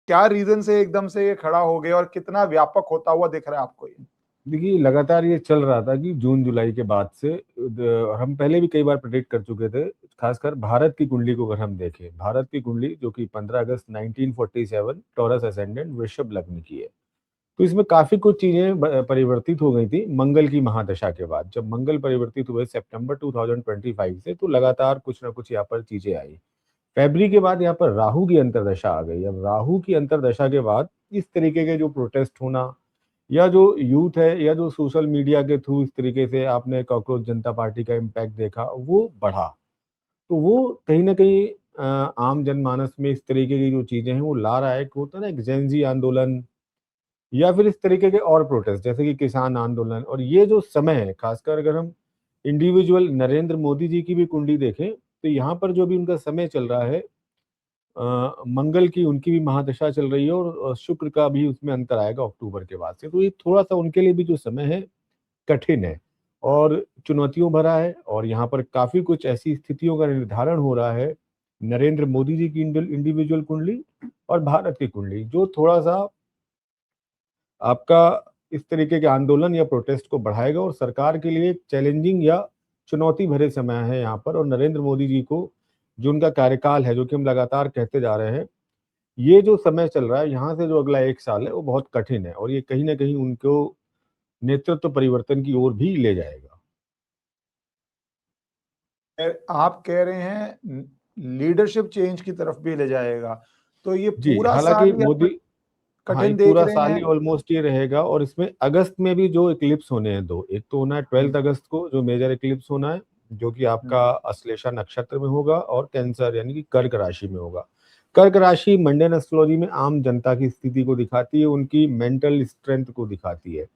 क्या रीजन से एकदम से ये खड़ा हो गया और कितना व्यापक होता हुआ दिख रहा है आपको ये? देखिए लगातार ये चल रहा था कि जून जुलाई के बाद से हम पहले भी कई बार प्रेडिक्ट कर चुके थे। खासकर भारत की कुंडली को अगर हम देखें, भारत की कुंडली जो कि 15 अगस्त 1947 टॉरस असेंडेंट वृषभ लग्न की है, तो इसमें काफी कुछ चीजें परिवर्तित हो गई थी मंगल की महादशा के बाद। जब मंगल परिवर्तित हुए सितंबर 2025 से, तो लगातार कुछ ना कुछ यहाँ पर चीजें आई। फरवरी के बाद यहाँ पर राहु की अंतर्दशा आ गई। अब राहु की अंतर्दशा के बाद इस तरीके के जो प्रोटेस्ट होना, या जो यूथ है, या जो सोशल मीडिया के थ्रू इस तरीके से आपने कॉकरोच जनता पार्टी का इम्पैक्ट देखा, वो बढ़ा। तो वो कहीं ना कहीं आम जनमानस में इस तरीके की जो चीजें हैं वो ला रहा है। एक होता है ना, एक जेनजी आंदोलन, या फिर इस तरीके के और प्रोटेस्ट जैसे कि किसान आंदोलन। और ये जो समय है, खासकर अगर हम इंडिविजुअल नरेंद्र मोदी जी की भी कुंडली देखें, तो यहाँ पर जो भी उनका समय चल रहा है, मंगल की उनकी भी महादशा चल रही है, और शुक्र का भी उसमें अंतर आएगा अक्टूबर के बाद से। तो ये थोड़ा सा उनके लिए भी जो समय है कठिन है और चुनौतियों भरा है। और यहाँ पर काफी कुछ ऐसी स्थितियों का निर्धारण हो रहा है, नरेंद्र मोदी जी की इंडिविजुअल कुंडली और भारत की कुंडली, जो थोड़ा सा आपका इस तरीके के आंदोलन या प्रोटेस्ट को बढ़ाएगा, और सरकार के लिए चैलेंजिंग या चुनौती भरे समय है यहाँ पर। और नरेंद्र मोदी जी को जो उनका कार्यकाल है, जो कि हम लगातार कहते जा रहे हैं, ये जो समय चल रहा है यहाँ से जो अगला 1 साल है वो बहुत कठिन है, और ये कहीं ना कहीं उनको नेतृत्व परिवर्तन की ओर भी ले जाएगा। आप कह रहे हैं लीडरशिप चेंज की तरफ भी ले जाएगा, तो ये जी, पूरा हालांकि साल ही आप मोदी, हाँ, ये कठिन देख पूरा रहे साल हैं? ही ऑलमोस्ट ये रहेगा। और इसमें अगस्त में भी जो इक्लिप्स होने हैं दो, एक तो होना है 12 अगस्त को जो मेजर इक्लिप्स होना है, जो कि आपका हम्म। अश्लेषा नक्षत्र में होगा, और कैंसर यानी कि कर्क राशि में होगा। कर्क राशि मंडेन एस्ट्रोलॉजी में आम जनता की स्थिति को दिखाती है, उनकी मेंटल स्ट्रेंथ को दिखाती है।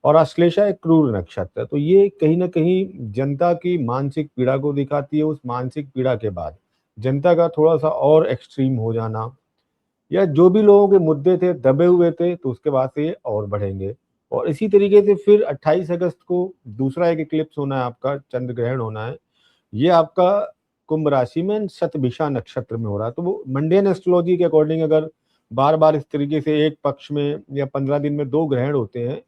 और अश्लेषा एक क्रूर नक्षत्र है, तो ये कहीं ना कहीं जनता की मानसिक पीड़ा को दिखाती है। उस मानसिक पीड़ा के बाद जनता का थोड़ा सा और एक्सट्रीम हो जाना, या जो भी लोगों के मुद्दे थे दबे हुए थे, तो उसके बाद से ये और बढ़ेंगे। और इसी तरीके से फिर 28 अगस्त को दूसरा एक इक्लिप्स होना है, आपका चंद्र ग्रहण होना है। ये आपका कुंभ राशि में शतभिषा नक्षत्र में हो रहा है। तो वो मंडेन एस्ट्रोलॉजी के अकॉर्डिंग अगर बार बार इस तरीके से एक पक्ष में या 15 दिन में दो ग्रहण होते हैं,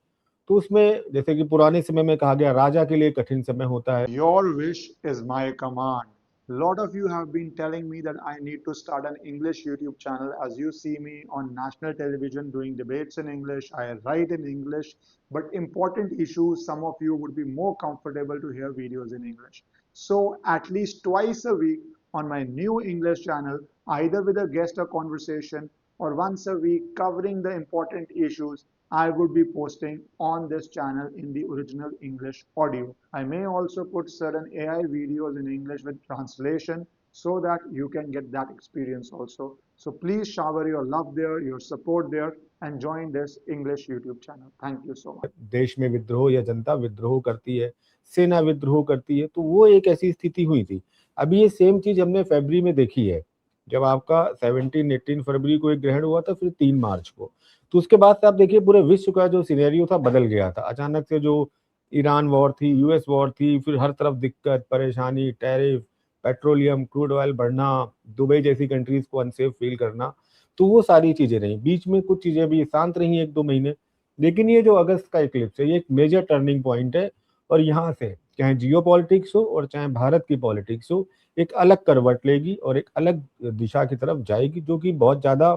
तो उसमें जैसे कि पुराने समय में कहा गया, राजा के लिए कठिन समय होता है। Your wish is my command. Lot of you have been telling me that I need to start an English YouTube channel. As you see me on national television doing debates in English, I write in English, but important issues, some of you would be more comfortable to hear videos in English. So at least twice a week on my new English channel, either with a guest or conversation, or once a week covering the important issues, I would be posting on this channel in the original English audio. I may also put certain AI videos in English with translation so that you can get that experience also. So please shower your love there, your support there, and join this English YouTube channel. Thank you so much. देश में विद्रोह या जनता विद्रोह करती है, सेना विद्रोह करती है, तो वो एक ऐसी स्थिति हुई थी। अभी ये सेम चीज हमने फरवरी में देखी है, जब आपका 17-18 फरवरी को एक ग्रहण हुआ था, फिर 3 मार्च को। तो उसके बाद से आप देखिए पूरे विश्व का जो सिनेरियो था बदल गया था। अचानक से जो ईरान वॉर थी, यूएस वॉर थी, फिर हर तरफ दिक्कत परेशानी, टैरिफ, पेट्रोलियम क्रूड ऑयल बढ़ना, दुबई जैसी कंट्रीज को अनसेफ फील करना, तो वो सारी चीजें रही। बीच में कुछ चीजें भी शांत रही 1-2 महीने, लेकिन ये जो अगस्त का इक्लिप्स है, ये एक मेजर टर्निंग पॉइंट है। और यहाँ से चाहे जियो पॉलिटिक्स हो और चाहे भारत की पॉलिटिक्स हो, एक अलग करवट लेगी और एक अलग दिशा की तरफ जाएगी, जो कि बहुत ज्यादा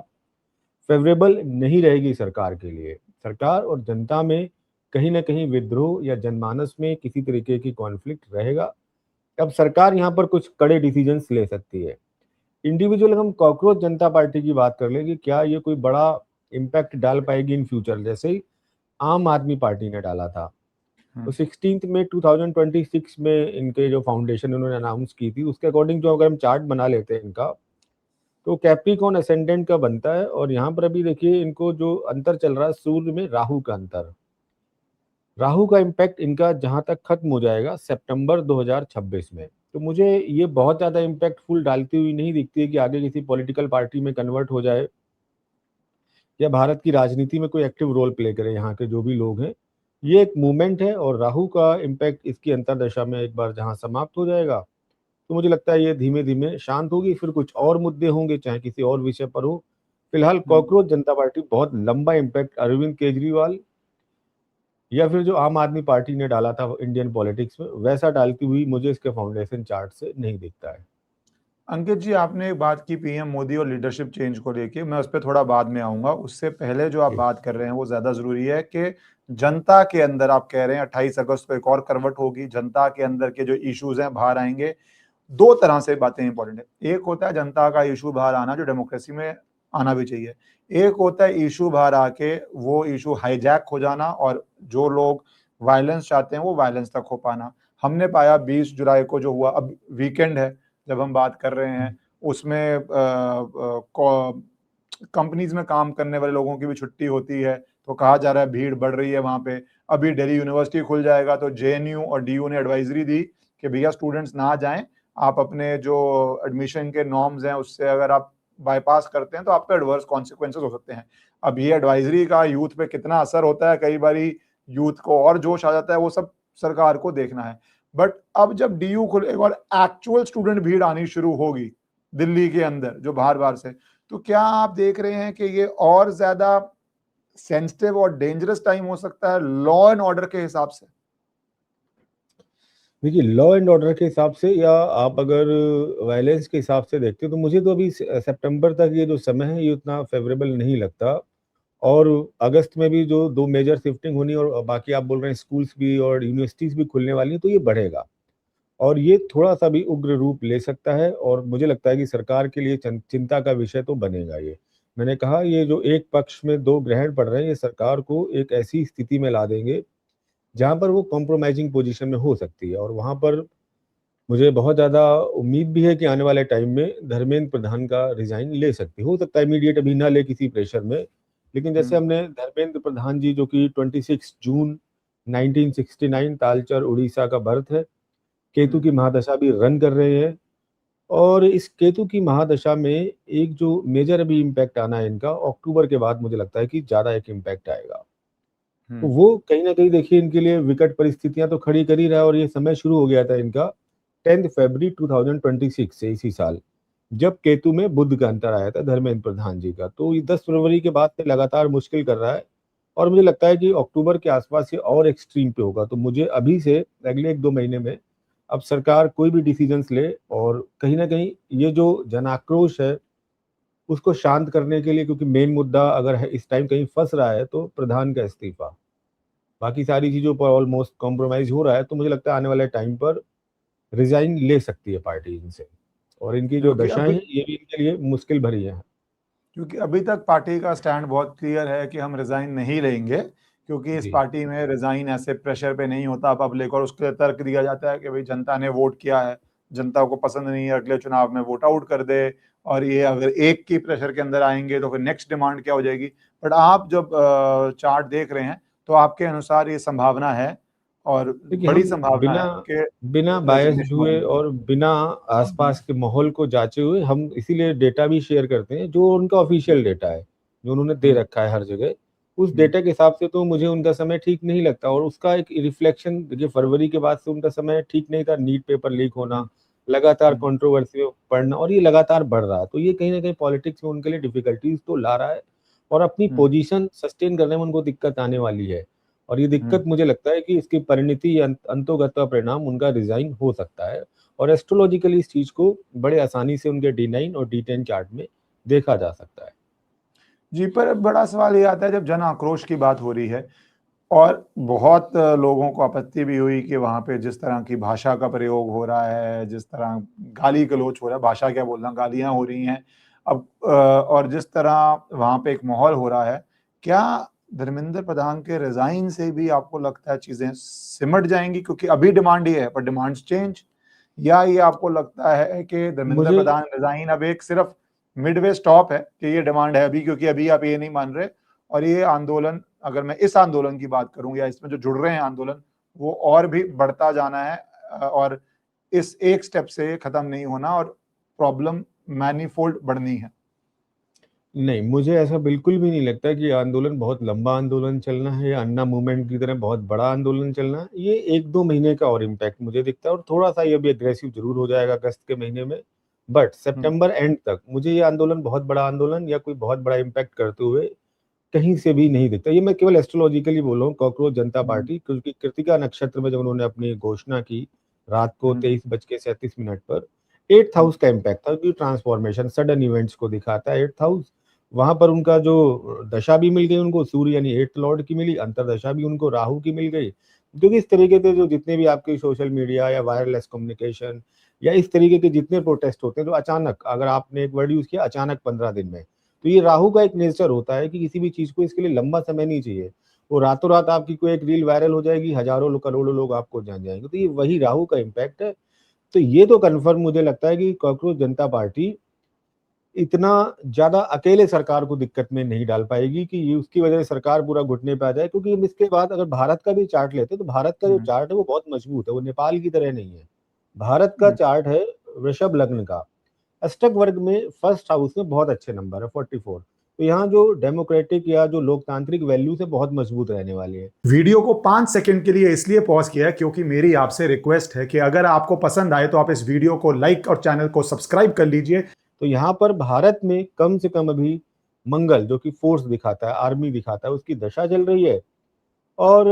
फेवरेबल नहीं रहेगी सरकार के लिए। सरकार और जनता में कहीं ना कहीं विद्रोह या जनमानस में किसी तरीके की कॉन्फ्लिक्ट रहेगा। अब सरकार यहाँ पर कुछ कड़े डिसीजंस ले सकती है। इंडिविजुअल हम कॉकरोच जनता पार्टी की बात कर लें कि क्या ये कोई बड़ा इम्पैक्ट डाल पाएगी इन फ्यूचर, जैसे ही आम आदमी पार्टी ने डाला था। तो 16 मई 2026 में इनके जो फाउंडेशन उन्होंने अनाउंस की थी, उसके अकॉर्डिंग जो अगर हम चार्ट बना लेते हैं इनका, तो कैप्रिकॉन असेंडेंट का बनता है। और यहाँ पर अभी देखिए इनको जो अंतर चल रहा है सूर्य में राहु का अंतर, राहु का इम्पैक्ट इनका जहां तक खत्म हो जाएगा सितंबर 2026 में। तो मुझे ये बहुत ज्यादा इम्पैक्टफुल डालती हुई नहीं दिखती है कि आगे किसी पॉलिटिकल पार्टी में कन्वर्ट हो जाए या भारत की राजनीति में कोई एक्टिव रोल प्ले करे यहाँ के जो भी लोग हैं। ये एक मूवमेंट है, और राहु का इम्पैक्ट इसकी अंतरदशा में एक बार जहाँ समाप्त हो जाएगा, तो मुझे लगता है ये धीमे धीमे शांत होगी। फिर कुछ और मुद्दे होंगे, चाहे किसी और विषय पर हो, फिलहाल कॉकरोच जनता पार्टी बहुत लंबा इम्पैक्ट अरविंद केजरीवाल या फिर जो आम आदमी पार्टी ने डाला था इंडियन पॉलिटिक्स में, वैसा डालती हुई मुझे इसके फाउंडेशन चार्ट से नहीं दिखता है। अंकित जी, आपने एक बात की पीएम मोदी और लीडरशिप चेंज को लेके, मैं उस पर थोड़ा बाद में आऊंगा। उससे पहले जो आप जी। बात कर रहे हैं वो ज्यादा जरूरी है कि जनता के अंदर, आप कह रहे हैं 28 अगस्त को एक और करवट होगी, जनता के अंदर के जो इश्यूज हैं बाहर आएंगे। दो तरह से बातें इंपॉर्टेंट है। एक होता है जनता का इशू बाहर आना, जो डेमोक्रेसी में आना भी चाहिए। एक होता है इशू बाहर आके वो इशू हाईजैक हो जाना और जो लोग वायलेंस चाहते हैं वो वायलेंस तक हो पाना। हमने पाया 20 जुलाई को जो हुआ, अब वीकेंड है जब हम बात कर रहे हैं, उसमें कंपनीज में काम करने वाले लोगों की भी छुट्टी होती है, तो कहा जा रहा है भीड़ बढ़ रही है वहां पे। अभी दिल्ली यूनिवर्सिटी खुल जाएगा तो जेएनयू और डीयू ने एडवाइजरी दी कि भैया स्टूडेंट्स ना जाएं, आप अपने जो एडमिशन के नॉर्म्स हैं उससे अगर आप बाईपास करते हैं तो आप पे एडवर्स कॉन्सिक्वेंसेस हो सकते हैं। अब ये एडवाइजरी का यूथ पे कितना असर होता है, कई बारी यूथ को और जोश आ जाता है, वो सब सरकार को देखना है। बट अब जब डीयू खुलेगा और एक्चुअल स्टूडेंट भीड़ आनी शुरू होगी दिल्ली के अंदर जो बाहर बाहर से, तो क्या आप देख रहे हैं कि ये और ज्यादा सेंसिटिव और डेंजरस टाइम हो सकता है लॉ एंड ऑर्डर के हिसाब से? देखिए, लॉ एंड ऑर्डर के हिसाब से या आप अगर वायलेंस के हिसाब से देखते हो तो मुझे तो अभी सितंबर तक ये जो समय है ये उतना फेवरेबल नहीं लगता। और अगस्त में भी जो दो मेजर शिफ्टिंग होनी और बाकी आप बोल रहे हैं स्कूल्स भी और यूनिवर्सिटीज भी खुलने वाली हैं, तो ये बढ़ेगा और ये थोड़ा सा भी उग्र रूप ले सकता है और मुझे लगता है कि सरकार के लिए चिंता का विषय तो बनेगा ये। मैंने कहा ये जो एक पक्ष में दो ग्रहण पड़ रहे हैं ये सरकार को एक ऐसी स्थिति में ला देंगे जहां पर वो कॉम्प्रोमाइजिंग पोजीशन में हो सकती है और वहां पर मुझे बहुत ज़्यादा उम्मीद भी है कि आने वाले टाइम में धर्मेंद्र प्रधान का रिजाइन ले सकती हो सकता है इमीडिएट अभी ना ले किसी प्रेशर में। लेकिन जैसे हमने धर्मेंद्र प्रधान जी जो कि 26 जून 1969 तालचर उड़ीसा का बर्थ है, केतु की महादशा भी रन कर रहे हैं और इस केतु की महादशा में एक जो मेजर अभी इम्पैक्ट आना है इनका अक्टूबर के बाद मुझे लगता है कि ज़्यादा एक इम्पैक्ट आएगा। तो वो कहीं ना कहीं देखिए इनके लिए विकट परिस्थितियां तो खड़ी कर ही रहा है और ये समय शुरू हो गया था इनका 10 फरवरी 2026 से इसी साल, जब केतु में बुध का अंतर आया था धर्मेंद्र प्रधान जी का। तो ये 10 फरवरी के बाद से लगातार मुश्किल कर रहा है और मुझे लगता है कि अक्टूबर के आसपास ये और एक्सट्रीम पे होगा। तो मुझे अभी से अगले एक दो महीने में अब सरकार कोई भी डिसीजंस ले और कहीं ना कहीं ये जो जन आक्रोश है उसको शांत करने के लिए, क्योंकि मेन मुद्दा अगर है इस टाइम कहीं फंस रहा है तो प्रधान का इस्तीफा, बाकी सारी चीजों पर ऑलमोस्ट कॉम्प्रोमाइज हो रहा है। तो मुझे लगता है आने वाले टाइम पर रिजाइन ले सकती है पार्टी इनसे और इनकी जो क्योंकि दशाएं अभी हैं ये भी इनके लिए मुश्किल भरी है। क्योंकि अभी तक पार्टी का स्टैंड बहुत क्लियर है कि हम रिजाइन नहीं लेंगे, क्योंकि इस जी। पार्टी में रिजाइन ऐसे प्रेशर पे नहीं होता पब्लिक, और उसके लिए तर्क दिया जाता है कि भाई जनता ने वोट किया है, जनता को पसंद नहीं है, अगले चुनाव में वोट आउट कर दे। और ये अगर एक की प्रेशर के अंदर आएंगे तो फिर नेक्स्ट डिमांड क्या हो जाएगी। बट आप जब चार्ट देख रहे हैं तो आपके अनुसार ये संभावना है, और देखिए बड़ी हम संभावना बिना है कि बिना बायस्ड रेजिग्नेशन हुए होगी। और बिना आसपास के माहौल को जांचे हुए हम इसीलिए डेटा भी शेयर करते हैं जो उनका ऑफिशियल डेटा है जो उन्होंने दे रखा है हर जगह। उस डेटा के हिसाब से तो मुझे उनका समय ठीक नहीं लगता और उसका एक रिफ्लेक्शन देखिए फरवरी के बाद से उनका समय ठीक नहीं था, नीट पेपर लीक होना, लगातार कंट्रोवर्सी में पड़ना और ये लगातार बढ़ रहा है। तो ये कहीं ना कहीं पॉलिटिक्स में उनके लिए डिफिकल्टीज तो ला रहा है और अपनी पोजीशन सस्टेन करने में उनको दिक्कत आने वाली है। और ये दिक्कत मुझे लगता है कि इसकी परिणति या अंतोगत्वा परिणाम उनका रिजाइन हो सकता है और एस्ट्रोलॉजिकली इस चीज को बड़े आसानी से उनके D9 और D10 चार्ट में देखा जा सकता है। जी, पर बड़ा सवाल ये आता है जब जन आक्रोश की बात हो रही है और बहुत लोगों को आपत्ति भी हुई कि वहाँ पे जिस तरह की भाषा का प्रयोग हो रहा है, जिस तरह गाली गलौच हो रहा है, भाषा क्या बोलना, गालियाँ हो रही हैं अब, और जिस तरह वहाँ पे एक माहौल हो रहा है, क्या धर्मेंद्र प्रधान के रिजाइन से भी आपको लगता है चीजें सिमट जाएंगी? क्योंकि अभी डिमांड ये है पर डिमांड्स चेंज, या ये आपको लगता है कि धर्मेंद्र मुझे प्रधान रिजाइन अब एक सिर्फ मिडवे स्टॉप है कि ये डिमांड है अभी, क्योंकि अभी आप ये नहीं मान रहे, और ये आंदोलन, अगर मैं इस आंदोलन की बात करूं या इसमें जो जुड़ रहे हैं आंदोलन, वो और भी बढ़ता जाना है, और इस एक स्टेप से खत्म नहीं होना और प्रॉब्लम मैनीफोल्ड बढ़नी है? नहीं, मुझे ऐसा बिल्कुल भी नहीं लगता कि आंदोलन बहुत लंबा आंदोलन चलना है या अन्ना मूवमेंट की तरह बहुत बड़ा आंदोलन चलना है। ये एक दो महीने का और इम्पैक्ट मुझे दिखता है और थोड़ा सा ये भी एग्रेसिव जरूर हो जाएगा अगस्त के महीने में बट सितंबर एंड तक मुझे ये आंदोलन बहुत बड़ा आंदोलन या कोई बहुत बड़ा इम्पैक्ट करते हुए कहीं से भी नहीं दिखता। ये मैं केवल एस्ट्रोलॉजिकली बोल रहा हूँ, कॉकरोच जनता पार्टी, क्योंकि कृतिका नक्षत्र में जब उन्होंने अपनी घोषणा की रात को 23:37 पर, 8th हाउस का इम्पैक्ट था, क्योंकि ट्रांसफॉर्मेशन सडन इवेंट्स को दिखाता है 8th हाउस। वहां पर उनका जो दशा भी मिल गई उनको, सूर्य यानी 8th लॉर्ड की मिली, अंतरदशा भी उनको राहु की मिल गई। क्योंकि इस तरीके से जो जितने भी आपके सोशल मीडिया या वायरलेस कम्युनिकेशन या इस तरीके के जितने प्रोटेस्ट होते हैं, तो अचानक, अगर आपने एक वर्ड यूज किया अचानक 15 दिन में, तो ये राहु का एक नेचर होता है कि किसी भी चीज को इसके लिए लंबा समय नहीं चाहिए। वो रातों रात आपकी कोई एक रील वायरल हो जाएगी, हजारों लोग करोड़ों लोग आपको जान जाएंगे, तो ये वही राहु का इम्पैक्ट है। तो ये तो कन्फर्म मुझे लगता है कि कॉकरोच जनता पार्टी इतना ज्यादा अकेले सरकार को दिक्कत में नहीं डाल पाएगी कि ये उसकी वजह से सरकार पूरा घुटने पे आ जाए। क्योंकि हम इसके बाद अगर भारत का भी चार्ट लेते हैं, तो भारत का जो चार्ट है वो बहुत मजबूत है, वो नेपाल की तरह नहीं है। भारत का चार्ट है वृषभ लग्न का, अष्टक वर्ग में फर्स्ट हाउस में बहुत अच्छे नंबर है 44। तो यहाँ जो डेमोक्रेटिक या जो लोकतांत्रिक वैल्यूज है बहुत मजबूत रहने वाली है। वीडियो को 5 सेकंड के लिए इसलिए पॉज किया है क्योंकि मेरी आपसे रिक्वेस्ट है कि अगर आपको पसंद आए तो आप इस वीडियो को लाइक और चैनल को सब्सक्राइब कर लीजिए। तो यहाँ पर भारत में कम से कम अभी मंगल, जो कि फोर्स दिखाता है, आर्मी दिखाता है, उसकी दशा चल रही है। और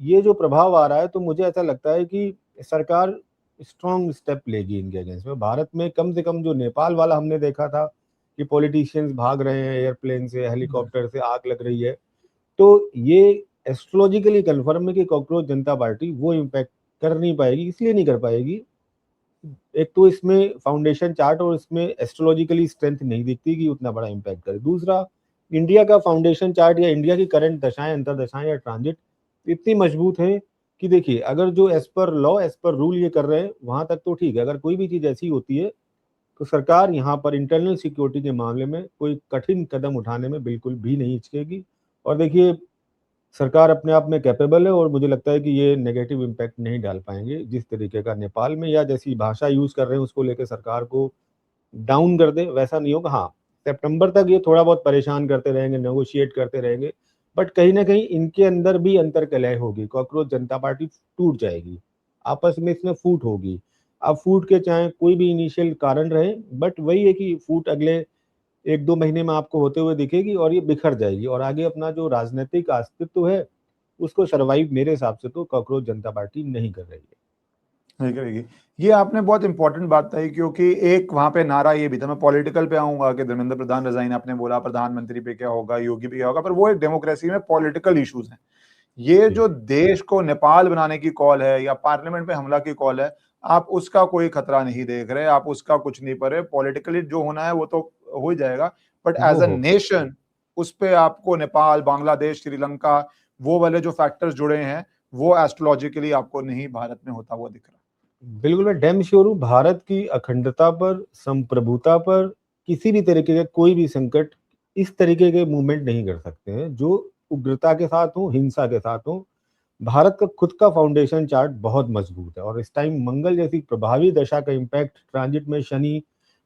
ये जो प्रभाव आ रहा है, तो मुझे ऐसा लगता है कि सरकार स्ट्रॉन्ग स्टेप लेगी इनके अगेंस्ट में। भारत में कम से कम जो नेपाल वाला हमने देखा था कि पॉलिटिशियंस भाग रहे हैं एयरप्लेन से, हेलीकॉप्टर से, आग लग रही है, तो ये एस्ट्रोलॉजिकली कंफर्म है कि कॉकरोच जनता पार्टी वो इम्पैक्ट कर नहीं पाएगी। इसलिए नहीं कर पाएगी, एक तो इसमें फाउंडेशन चार्ट और इसमें एस्ट्रोलॉजिकली स्ट्रेंथ नहीं दिखती कि उतना बड़ा इम्पैक्ट करे। दूसरा, इंडिया का फाउंडेशन चार्ट या इंडिया की करंट दशाएं, अंतरदशाएं या ट्रांजिट इतनी मजबूत है कि देखिए, अगर जो as per law, as per rule ये कर रहे हैं वहां तक तो ठीक है। अगर कोई भी चीज ऐसी होती है तो सरकार यहाँ पर इंटरनल सिक्योरिटी के मामले में कोई कठिन कदम उठाने में बिल्कुल भी नहीं हिचकेगी। और देखिए, सरकार अपने आप में कैपेबल है और मुझे लगता है कि ये नेगेटिव इम्पैक्ट नहीं डाल पाएंगे। जिस तरीके का नेपाल में या जैसी भाषा यूज कर रहे हैं उसको लेकर सरकार को डाउन कर दे, वैसा नहीं होगा। हाँ, सितंबर तक ये थोड़ा बहुत परेशान करते रहेंगे, नेगोशिएट करते रहेंगे, बट कहीं ना कहीं इनके अंदर भी अंतर कलह होगी। कॉकरोच जनता पार्टी टूट जाएगी, आपस में इसमें फूट होगी। अब फूट के चाहे कोई भी इनिशियल कारण रहे, बट वही है कि फूट अगले 1-2 महीने में आपको होते हुए दिखेगी और ये बिखर जाएगी और आगे अपना जो राजनीतिक अस्तित्व है उसको सर्वाइव मेरे हिसाब से तो कॉकरोच जनता पार्टी नहीं कर रही है। नहीं करेगी। ये आपने बहुत इंपॉर्टेंट बात कही क्योंकि एक वहां पे नारा ये भी था, मैं पॉलिटिकल पे आऊंगा कि धर्मेंद्र प्रधान रिजाइन, आपने बोला प्रधानमंत्री पे क्या होगा, योगी पे क्या होगा, पर वो एक डेमोक्रेसी में पॉलिटिकल इश्यूज हैं। ये जो देश को नेपाल बनाने की कॉल है या पार्लियामेंट पे हमला की कॉल है, आप उसका कोई खतरा नहीं देख रहे, आप उसका कुछ नहीं पर रहे। पॉलिटिकली जो होना है वो तो हो ही जाएगा, बट वो एज अ हो नेशन उस पे आपको नेपाल, बांग्लादेश, श्रीलंका, वो वाले जो फैक्टर्स जुड़े हैं, वो एस्ट्रोलॉजिकली आपको नहीं भारत में होता हुआ दिख रहा। बिल्कुल, मैं डैम श्योर हूँ भारत की अखंडता पर, संप्रभुता पर किसी भी तरीके का कोई भी संकट इस तरीके के मूवमेंट नहीं कर सकते हैं जो उग्रता के साथ हो, हिंसा के साथ हो। भारत का खुद का फाउंडेशन चार्ट बहुत मजबूत है और इस टाइम मंगल जैसी प्रभावी दशा का इम्पैक्ट, ट्रांजिट में शनि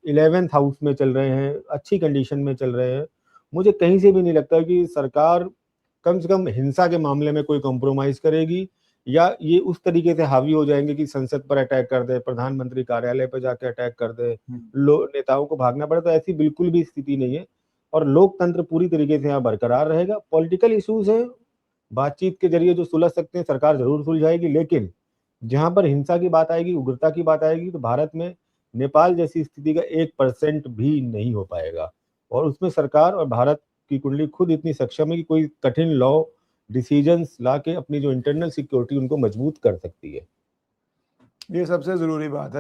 11th हाउस में चल रहे हैं, अच्छी कंडीशन में चल रहे हैं। मुझे कहीं से भी नहीं लगता कि सरकार कम से कम हिंसा के मामले में कोई कॉम्प्रोमाइज करेगी या ये उस तरीके से हावी हो जाएंगे कि संसद पर अटैक कर दे, प्रधानमंत्री कार्यालय पर जाके अटैक कर दे, नेताओं को भागना पड़े। तो ऐसी बिल्कुल भी स्थिति नहीं है और लोकतंत्र पूरी तरीके से यहाँ बरकरार रहेगा। पॉलिटिकल इश्यूज हैं, बातचीत के जरिए जो सुलझ सकते हैं सरकार जरूर सुलझाएगी, लेकिन जहां पर हिंसा की बात आएगी, उग्रता की बात आएगी, तो भारत में नेपाल जैसी स्थिति का 1% भी नहीं हो पाएगा। और उसमें सरकार और भारत की कुंडली खुद इतनी सक्षम है कि कोई कठिन लॉ डिसीजंस ला के अपनी जो इंटरनल सिक्योरिटी उनको मजबूत कर सकती है। ये सबसे जरूरी बात है।